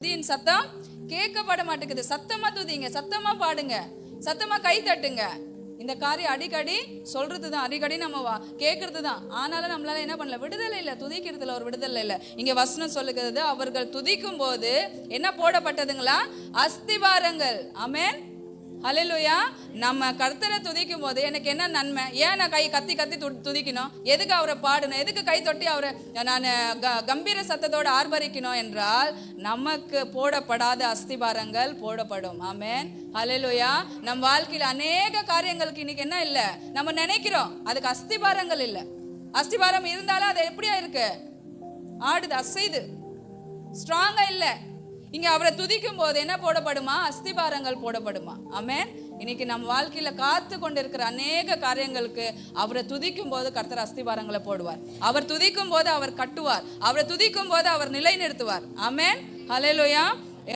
துதியின் சத்தம் கேட்கப்பட மாட்டேங்குது. சத்தமா துதிங்க, சத்தமா பாடுங்க, சத்தமா கை தட்டுங்க. இந்த காரியம் அடிக்கடி சொல்றதுதான், அடிக்கடி நம்ம கேட்கறது தான். ஆனாலும் நம்மளால என்ன பண்ணல, விடுதலை இல்லை. துதிக்கிறதுல ஒரு விடுதலை இல்லை. இங்க வசனம் சொல்லுகிறது, அவர்கள் துதிக்கும் போது என்ன போடப்பட்டதுங்களா? அஸ்திவாரங்கள். ஆமென், ஹல்லேலூயா. நம்ம கர்த்தரை துதிக்கும் போது எனக்கு என்ன நன்மை? ஏன் நான் கை கத்தி கத்தி துதிக்கணும்? எதுக்கு அவரை பாடணும்? எதுக்கு கை தொட்டி அவரை நான் கம்பீர சத்தத்தோடு ஆர்ப்பரிக்கணும் என்றால், நமக்கு போடப்படாத அஸ்திபாரங்கள் போடப்படும். ஆமென், ஹல்லேலூயா. நம் வாழ்க்கையில் அநேக காரியங்களுக்கு இன்னைக்கு என்ன இல்லை, நம்ம நினைக்கிறோம், அதுக்கு அஸ்திபாரங்கள் இல்லை. அஸ்திபாரம் இருந்தாலும் அது எப்படியா இருக்கு? ஆடுது, அசைது, ஸ்ட்ராங்கா இல்லை. இங்க அவரை துதிக்கும் போது என்ன போடப்படுமா? அஸ்திபாரங்கள் போடப்படுமா? ஆமென். இன்னைக்கு நம்ம வாழ்க்கையில காத்து கொண்டிருக்கிற அநேக காரியங்களுக்கு அவரை துதிக்கும் போது கர்த்தர் அஸ்திபாரங்களை போடுவார். அவர் துதிக்கும் போது அவர் கட்டுவார். அவரை துதிக்கும் போது அவர் நிலைநிறுத்துவார். ஆமென், ஹல்லேலூயா.